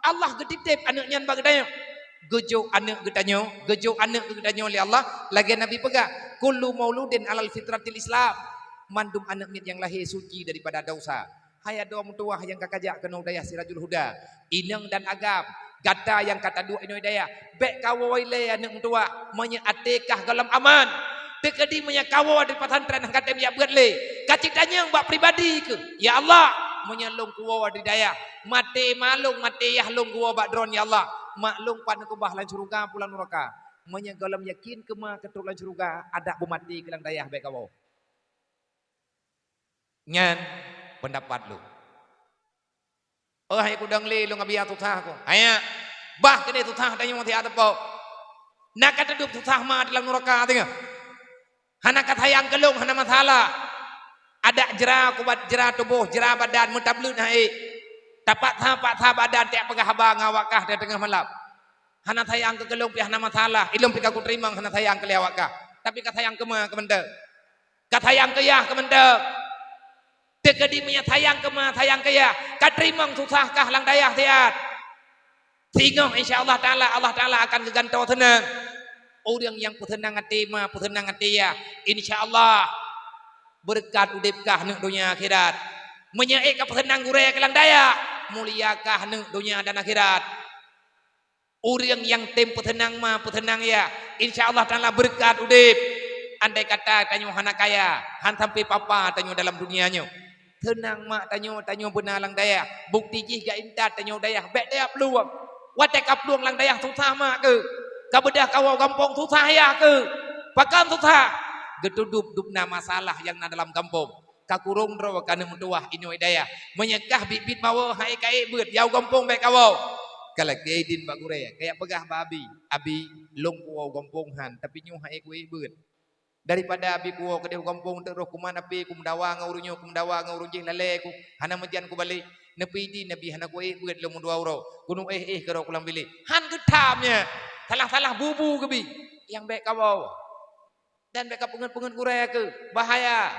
Allah geditip anak nyan bagdaya. Gejo anak gedanyo oleh Allah. Lagi Nabi pegang kullu mauludin alal fitratil Islam. Mandum anak mit yang lahir suci daripada dosa. Hai ada orang tua yang kakajak kena daya sirajul huda. Inang dan agam. Gata yang kata dua ino daya. Bek kawai le anak tua menya atekah dalam aman. Tekadi menya kawai di pesantren kata dia buat le. Kacik tanya mbak pribadi ke? Ya Allah menyalung kuwa di daya. Mati malung mati yahlung kuwa bakdron ya Allah. Maklum pan ke bahlan surga pulang neraka. Menyegalam yakin ke ma ketulan surga ada bumati kelang dayah baik kau. Nyan pendapat lu. Oh hai kudang li lu ngabiya tutah aku. Aya bah kene tutah tanya mati ada po. Nak kata duk tutah ma dalam neraka tengah. Hana kata yang kelung hana masalah. Ada jera kubat jera tubuh jera badan mutablut hai. Tapak tha badan tiap pegah abang awakah di tengah malam. Hana sayang ke gelung pihak nama salah. Ilum pika ku terima hana sayang ke lewakah. Tapi kata sayang ke ma ke mendek. Kata sayang ke yah ke mendek. Tekedi punya sayang ke ma sayang ke yah. Kat terima susahkah lang dayah tiat. Sehingga insyaAllah Allah Ta'ala akan gegantau tenang. Orang yang petenang hati ma petenang hati ya. InsyaAllah berkat udipkah nek dunia akhirat. Menyaik petenang guraya ke lang dayah. Muliakah nek dunia dan akhirat. Orang yang tempo tenang mah petenang ya. InsyaAllah Ta'ala berkat udip. Andai kata tanyo hana kaya. Han sampai papa tanyo dalam dunianya. Tenang mak tanyo benar lang daya. Bukti jih gak intat tanyo daya. Bek daya peluang. Watek peluang lang daya susah mak ke. Kabedah kawau kampung susah ya ke. Pakan susah. Getudup dupna masalah yang na dalam kampung. Kakurung draw kana mentuah ino daya. Menyekah bibit mawa hai kai beut yau kampung baik kawau. Kala keidin bak gure kayak pegah babi. Abi long kuau kampung han tapi nyu hai kuwi beut. Daripada abi kuau ke dia kampung terus kumana pi kumdawa ngurunyo kumdawa ngurunjih lale ku hana mejan ku balik. Nepi di nabi hana kuwi beut long dua euro. Gunung karo kulang bili. Han getamnya. Salah-salah bubu kebi yang baik kawau. Dan baik kapungan-pungan gure ke bahaya.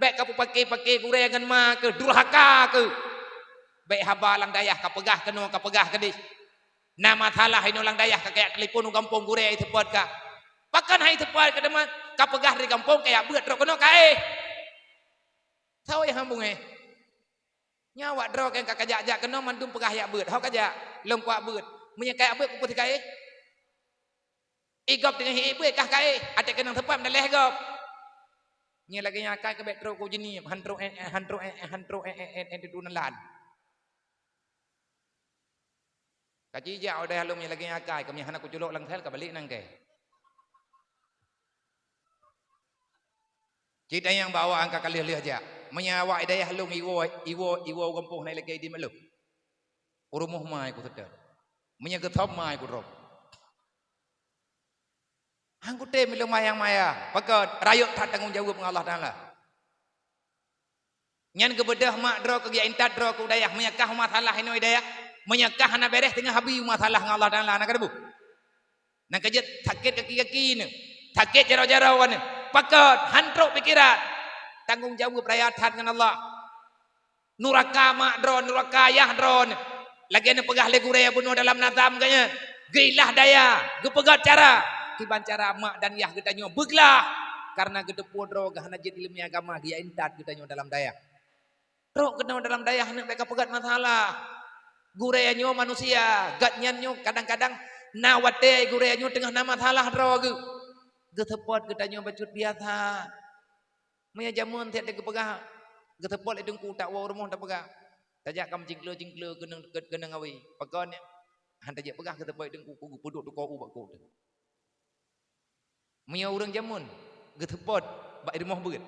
Baik kapu pakai guregan ma ke durhaka ke. Baik haba lang dayah kapegah keno kapegah kedis. Nama salah ino lang dayah kayak telepon kampung gure itu buat ka. Pakan hai tepat ke deman kapegah di kampung kayak beut ro keno kae. Tahu yang hambung Nyawa dro yang kakajak keno mandum pegah ya beut. Hau kajak lom kuat beut. Munya kayak beut ku putih kae. Igop dengan hi beut kah kae. Ate kenang tepat daleh gop. Nya lagi nyakai ke betro ko jeni hantro dunalan. Kaji ja odah halum nya lagi nyakai kami hana ku julok lang thel ka balik nang ke. Kita yang bawa angka kali lih aja. Menyawa idayah halum iwo kampung nai lagi di malu. Urumuh mai ku sedar. Menya getop mai ku drop. Angkute milu mayang maya. Pakat rayuk tak tanggung jawab dengan Allah Ta'ala. Nyan kebedah mak dro ke intat dro ke udayah. Menyakah masalah ini udayah. Menyakah anak beres tengah habis masalah dengan Allah Ta'ala. Nak kedebu. Nak kejut sakit kaki-kaki ni. Sakit jaro-jaro ni. Pakat hantruk pikiran. Tanggung jawab rayatan dengan Allah. Nuraka mak dro, nuraka yah dro ni. Lagi ni pegah legu raya bunuh dalam nazam kanya. Gilah daya. Gepegat cara. Kiban cara mak dan yah kita nyo beglah karena gede podro gahana jid ilmu agama dia intat kita nyo dalam daya. Ro kena dalam daya hendak mereka pegat masalah. Guraya nyo manusia, gatnya nyo kadang-kadang nawate guraya nyo tengah nama masalah ro ge. Getepot kita nyo bacut biasa. Maya jamun tiap de pegah. Getepot edengku tak wa rumah tak pegah. Tajak kam jingkle kenang awi. Pagon han tajak pegah getepot edengku ku puduk tu ko ubak ko. Maya orang jamun getepot bak rumah beut.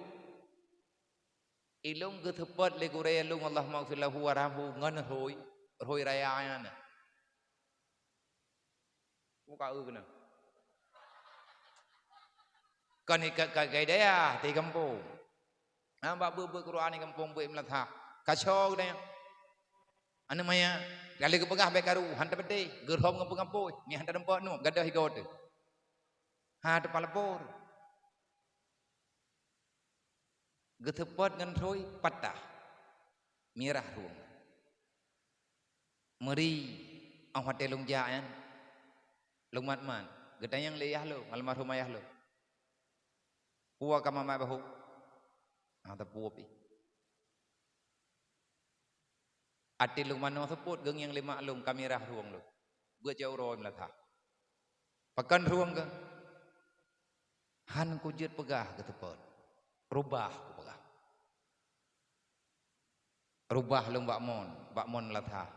Ilung getepot le guraya lung Allah maghfir lahu warhamhu ngan hoi raya ana. Buka kena. Kan ikat kai daya di kampung. Hamba beut Quran di kampung beut melatha. Kacau dah. Anu maya kali ke pegah baik karu hantar bede gerhom ngampung ni hantar tempat nu gadah higot tu. Ha depan lepor. Getepot ngan roi patah. Mirah ruang. Meri ang hotel lung jaan lung matman gedayang leyah lo almarhum ayah lo puwa ka mama bahu ta puwa pi ati lung mano seput geng yang lima lung kamerah ruang lo gua jauh roy melatha pakan ruang ke han ku jet pegah ke tepot rubah ku pegah rubah lung bakmon melatha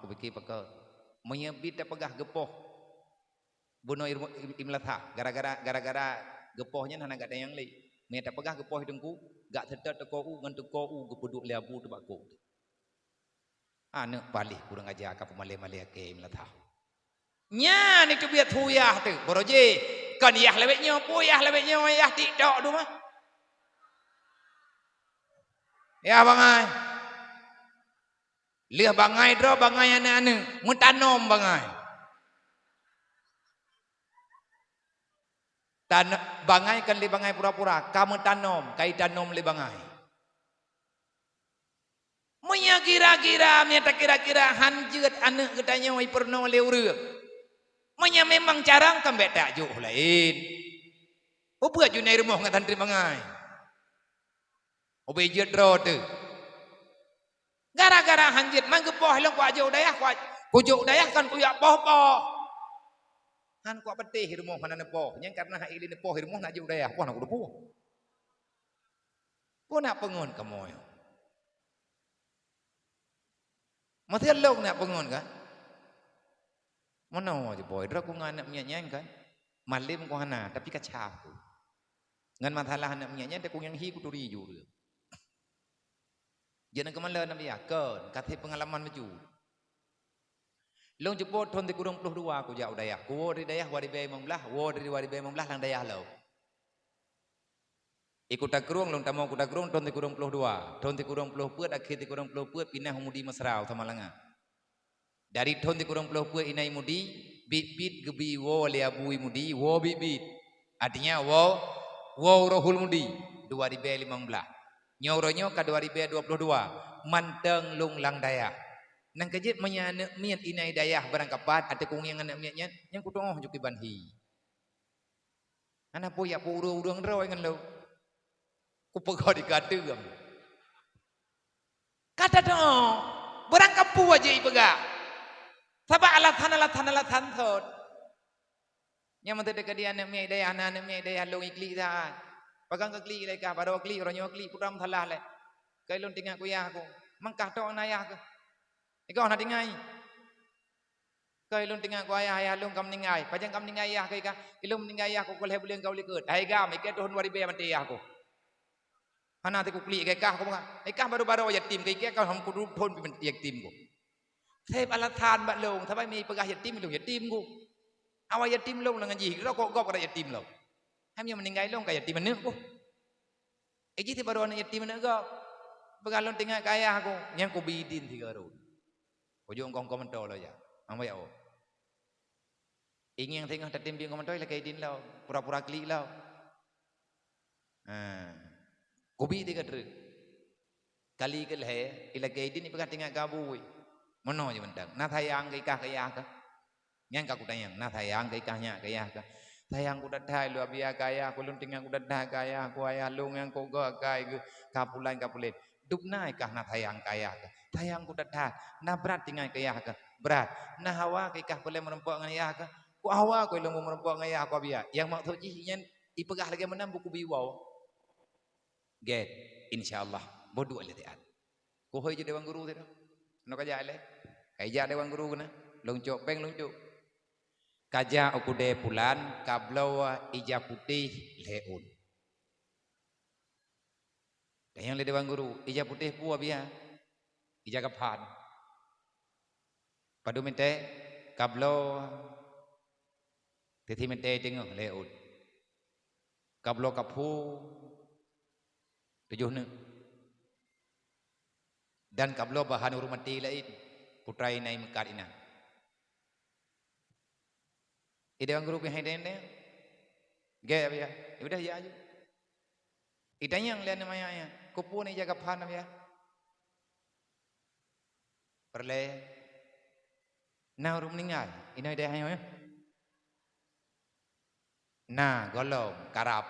ku pikir pakai menyebit pegah gepoh bunuh imlatha gara-gara gepohnya hana gak ada yang lain meta pegah gepoh hidungku gak tetet teko u ngan teko u gepuduk leabu tebakku ane palih kurang aja ka pemale-male ke imlatha nya ni tu biat huyah tu boroje kan yah lewetnya puyah lewetnya yah tidak tu mah ya bangai liah bangai dro bangai ane mutanom bangai bangai kan li bangai pura-pura kamu tanom kai tanom li bangai munya kira-kira meta kira-kira hanjeut ane gedanya wai perno le ureup munya memang carang kan beda juh lain buat junai rumah ngatan tri bangai obejet dro tu gara-gara hanjeut manggepoh long ku ajo dayah ku juk dayah kan ku ya poh-poh han ku betih rumah mana nepoh yang karena hak ili nepoh rumah nak juk dayah poh nak depoh ku nak pengun kamu masih long nak pengun kan mana je boy dra ku ngan nak nyanyang kan malim ku hana tapi kacau ngan masalah nak nyanyang te ku yang hi ku turi ju jangan kemana nak biar kan kata pengalaman maju long jepot thon ti kurang 22 ku jauh dayah ku dari dayah wari bay membelah wo dari wari bay membelah lang dayah lo ikut takrung long tamau ku takrung thon ti kurang 22 thon ti kurang 20 peut akhir ti kurang 20 peut pindah mudi mesrau sama langa dari thon ti kurang 20 peut inai mudi bit gebi wo le abui mudi wo bit artinya wo rohul mudi 2015 nyauronyo ka 2022 manteng lung lang dayah nang kejit menyana mian inai dayah barang kapat ada kung yang anak miatnya yang kutongoh juki banhi anak po ya po urang raw ngan lo ku pegau di kadem kata dong barang kapu aja ipega sabak alatan thot nya mate de kadian anak miai dayah lo ikli ta pagang kli le ka baro kli ronyo kli puram thalah le kai lon tinggal ku ya aku mangkah tok nayah ke ikaw na tingay kay lon tinggal ko ayah lon kam ningay pajang kam ningay ayah kay ka ilom ningay ayah ko kulhe buleng kau likut ay ga may kaya tuhon wari be man tiya ko hanati ko kli kay ka ko mga ay ka baru yatim kay ka ham ko tuhon pi yatim ko say palatan ba long sabay may pagah yatim long yatim ko awa yatim long nang ji ro ko gop ka yatim long ham yo meningay long kay yatim ne ko ay ji ti baru na yatim ne go bagalon tinggal kaya ko nyang ko bidin ti garo ujung kong komentar lo ya, apa ya? Ingin tengah tertim biang komentar lagi idin lo, pura-pura klik lo. Kopi tiga ter, kali ke leh, ilagi idin ibagat tengah gabu, mana je mentang, na thayang kaya kah, yang kaku tayang, na thayang kaya thayang kuda thai lo abia kaya, kulun tengah kuda thai kaya, ku ayah lung yang kau gak kaya, kapulan, duk naik kah na thayang kaya kah. Tayang ku dadah na berat tinggal kaya ka berat na hawa kay kah boleh merempok ngaya ka ku hawa ko ilmu merempok ngaya ko biya yang maksud nyen ipegah lagi menam buku biwau get insyaallah bodu ale tiat ku hoy je dewan guru tira no kaja ale kay ja dewan guru na longcok peng longcok kaja okude pulan kablaw ija putih leun yang le dewan guru ija putih pu biya ija kapan padu mente kablo teti mente tengok leut kablo kapu 76 dan kablo bahan urmati lain putrai nai mekar ina ide ang guru yang dende ge ya udah ya aja idanya yang lian namanya kupu ni jaga pan ya perle Nah orang meninggal. Ini dia hanya. Nah golong karap.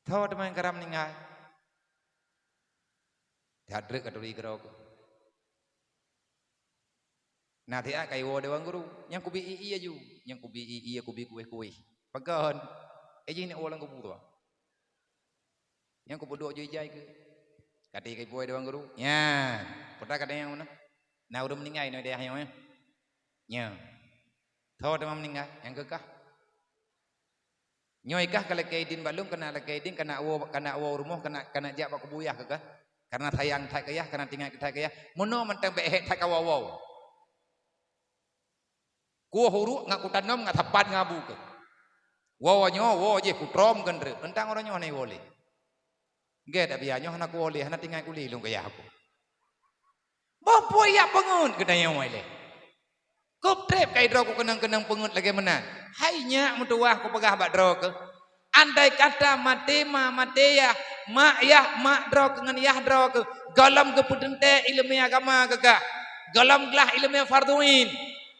Tahu teman karap meninggal. Hadrek atau dikerok. Nah dia kayak wadah bang guru. Yang kubi iya ju. Yang kubi iya kubi kue. Pagan. Ini orang kubu tu. Yang kubu dua jai ke. Kata kayak wadah bang guru. Ya. Pernah kata yang mana? Nah udah meninggal ini dia hanya. Ya. Tahu teman meninggal. Yang kekah. Nyoikah kalau kaidin balum kena kaidin kena awo rumah kena jak pak kubuyah kekah. Karena tayang tak kaya, karena tinggal kita kaya. Mono mentang behet tak kawawaw. Ku huru ngak kutanam ngak tepat ngabu ke. Wawanyo wo je kutrom gendre. Entang orangnya ane wole. Ge dak bianyo anak wole, anak tinggal kuli lung kaya aku. Bapa ya pengun kedanya wole. Kop trep kai dro ku kenang pengun lagi menan. Hai nya mutuah ku pegah bak dro ke. Andai kata mateya mak yah mak dro dengan yah dro ke galam ke pedente ilmu agama kekah galam gelah ilmu farduin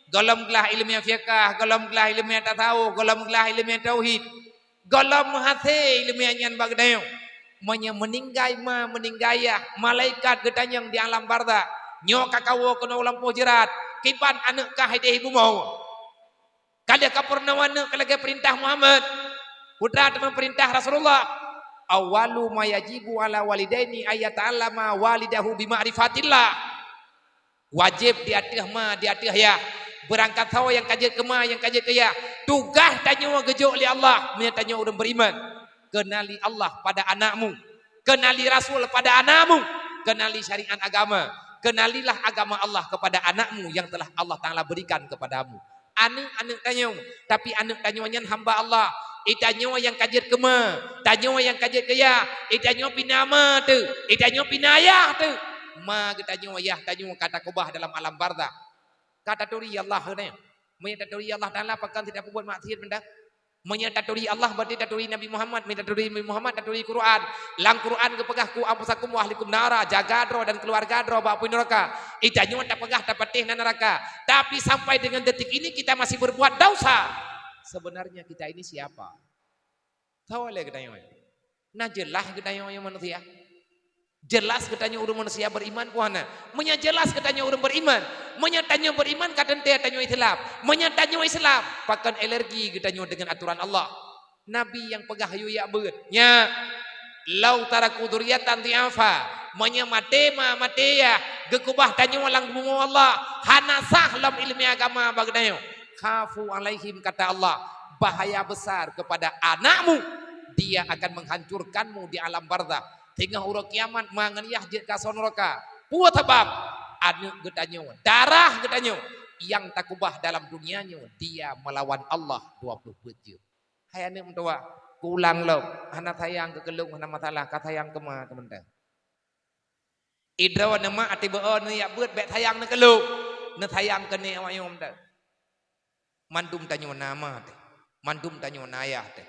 galam gelah ilmu fiqh galam gelah ilmu tasawuf galam gelah ilmu tauhid galam hati ilmu nyan bagdayo meninggai meninggai malaikat getanyang di alam barza nyo kakawo kena ulang pojerat kipan anak kah hideh ibu mau kada kapurnawana kalage perintah Muhammad putra teman perintah Rasulullah awalu ma yajibu ala walidaini ayata'allama walidahu bima'rifatillah wajib di atas ya berangkat tahu yang kaji kema yang kaji kaya tugas tanya gejuk oleh Allah menyatanya orang beriman kenali Allah pada anakmu kenali Rasul pada anakmu kenali syariat agama kenalilah agama Allah kepada anakmu yang telah Allah Ta'ala berikan kepadamu anak tanya tapi anak tanyanya hamba Allah itanyo yang kajir kema, tanyo yang kajir kaya, itanyo pinama tu, itanyo pinayah tu. Ma getanyo yah tanyo kata kubah dalam alam barzah. Kata turi Allah ni. Menyataturi Allah Taala pakan tidak buat maksiat benda. Menyataturi Allah berarti taturi Nabi Muhammad, menyataturi Nabi Muhammad taturi Quran. Lang Quran kepegahku ampusakum wa ahlikum nara, jaga dro dan keluarga dro bapu neraka. Itanyo tak pegah dapat teh neraka. Tapi sampai dengan detik ini kita masih berbuat dosa. Sebenarnya kita ini siapa? Tahu oleh kita yang nah jelas kita yang manusia. Jelas katanya orang manusia beriman puana. Menyejelas katanya orang beriman. Menyatanya beriman kadang dia tanya Islam. Menyatanya Islam. Pakan alergi katanya dengan aturan Allah. Nabi yang pegah hayu ya beut. Nya lau taraku dzurriatan tiafa. Mateya gekubah tanya walang bumu Allah. Hanasah lam ilmi agama bagdayo. Khafu alaihim kata Allah bahaya besar kepada anakmu dia akan menghancurkanmu di alam barzah hingga huruf kiamat manganiyah jid kason neraka buat sebab anak getanyo darah getanyo yang takubah dalam dunianya dia melawan Allah 20 bejir hai anak mentua kulang lo anak sayang kegelung anak masalah kata sayang kema kementerian idrawan nama ati beon ya beut bet sayang ne kelung ne sayang kene awayom ta mandum tanyo nama teh mandum tanyo nayah teh